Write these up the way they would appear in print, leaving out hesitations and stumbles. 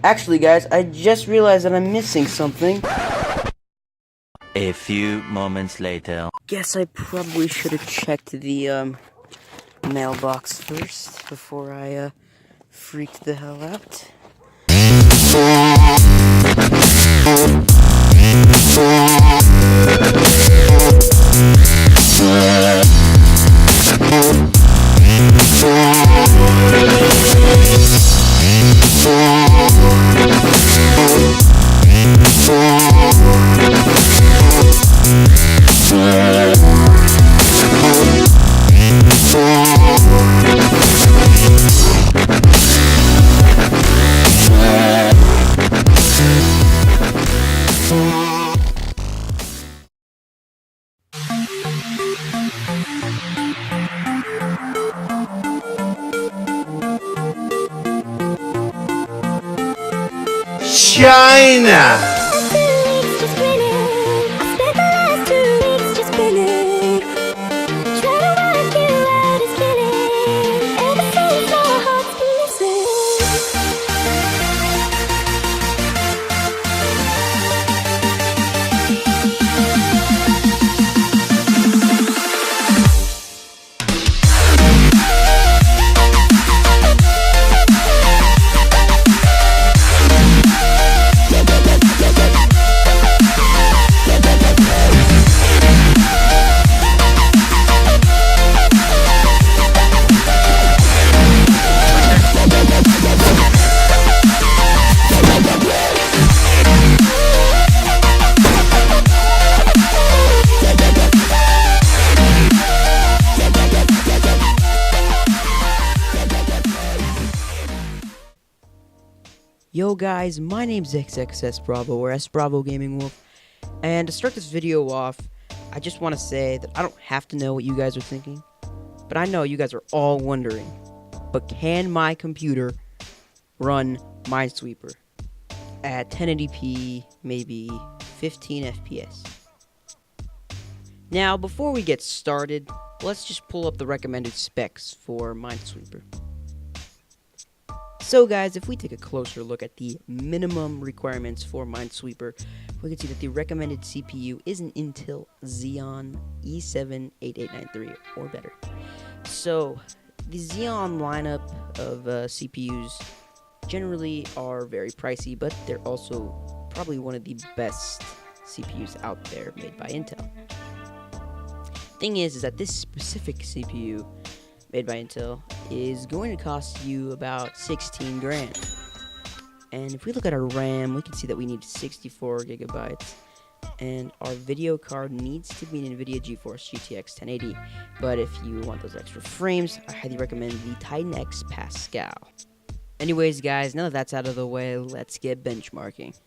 Actually, guys, I just realized that I'm missing something. A few moments later. Guess I probably should have checked the mailbox first before I freaked the hell out. China! Yo guys, my name's XXS Bravo, or S Bravo Gaming Wolf, and to start this video off, I just want to say that I don't have to know what you guys are thinking, but I know you guys are all wondering, but can my computer run Minesweeper at 1080p, maybe 15 FPS? Now, before we get started, let's just pull up the recommended specs for Minesweeper. So guys, if we take a closer look at the minimum requirements for Minesweeper, we can see that the recommended CPU is an Intel Xeon E7-8893 or better. So, the Xeon lineup of CPUs generally are very pricey, but they're also probably one of the best CPUs out there made by Intel. Thing is that this specific CPU made by Intel is going to cost you about 16 grand. And if we look at our RAM, we can see that we need 64 gigabytes. And our video card needs to be an NVIDIA GeForce GTX 1080. But if you want those extra frames, I highly recommend the Titan X Pascal. Anyways, guys, now that that's out of the way, let's get benchmarking.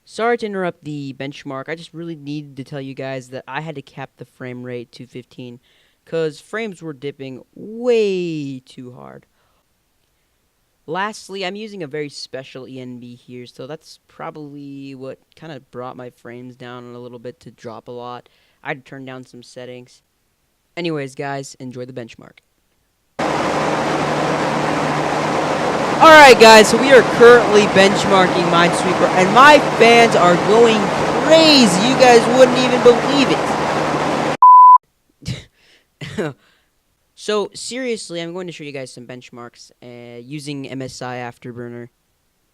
Sorry to interrupt the benchmark. I just really needed to tell you guys that I had to cap the frame rate to 15 because frames were dipping way too hard. Lastly, I'm using a very special ENB here, so that's probably what kind of brought my frames down a little bit to drop a lot. I had to turn down some settings. Anyways, guys, enjoy the benchmark. Alright guys, so we are currently benchmarking Minesweeper, and my fans are going crazy. You guys wouldn't even believe it. So, seriously, I'm going to show you guys some benchmarks using MSI Afterburner.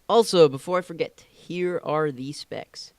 Also, before I forget, here are the specs.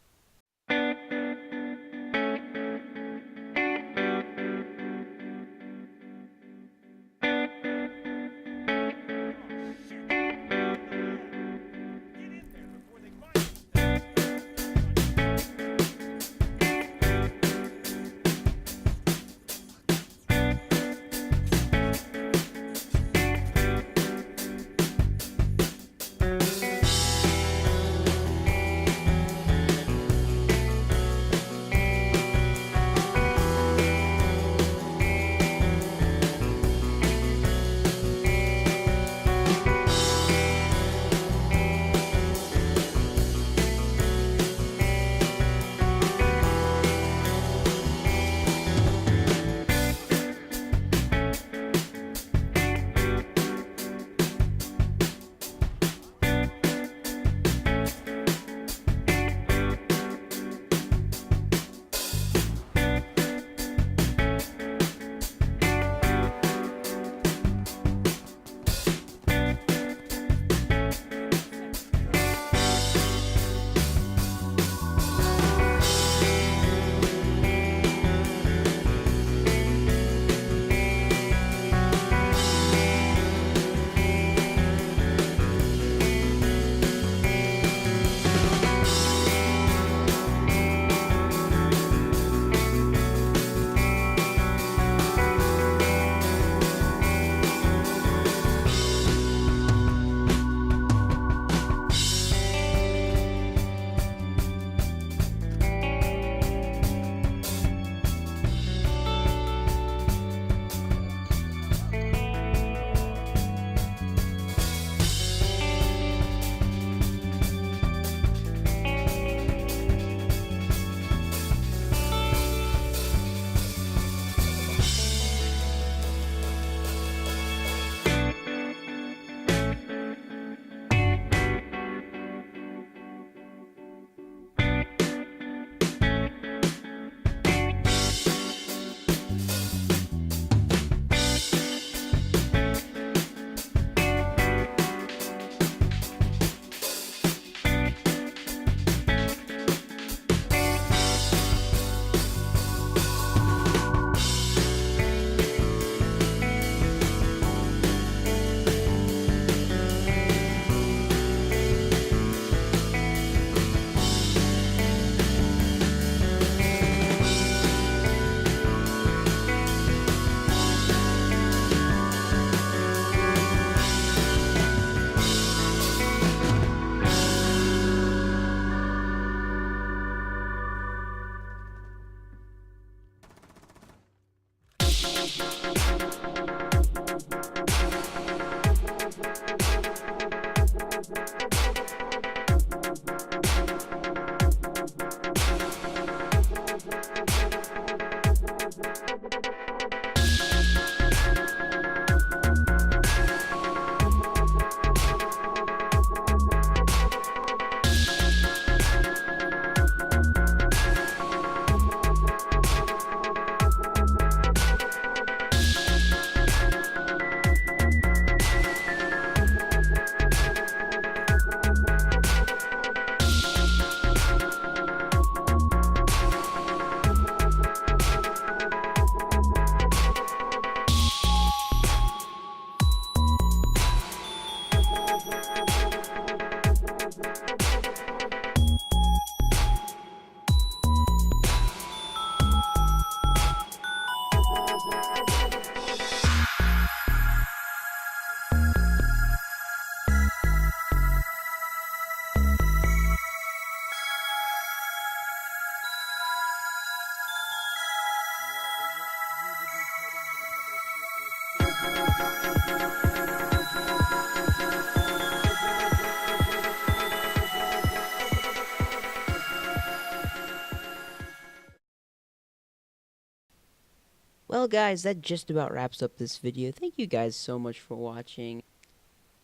Well, guys, that just about wraps up this video. Thank you guys so much for watching.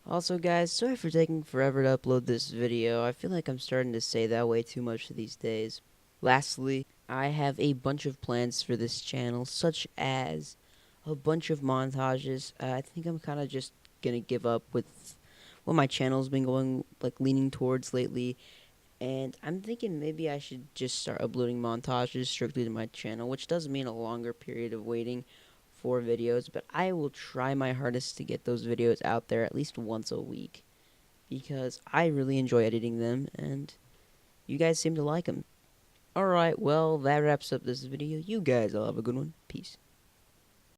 Also, guys, sorry for taking forever to upload this video. I feel like I'm starting to say that way too much these days. Lastly, I have a bunch of plans for this channel, such as a bunch of montages. I think I'm kind of just gonna give up with what my channel's been going, like, leaning towards lately. And I'm thinking maybe I should just start uploading montages strictly to my channel, which does mean a longer period of waiting for videos, but I will try my hardest to get those videos out there at least once a week, because I really enjoy editing them, and you guys seem to like them. Alright, well, that wraps up this video. You guys all have a good one. Peace.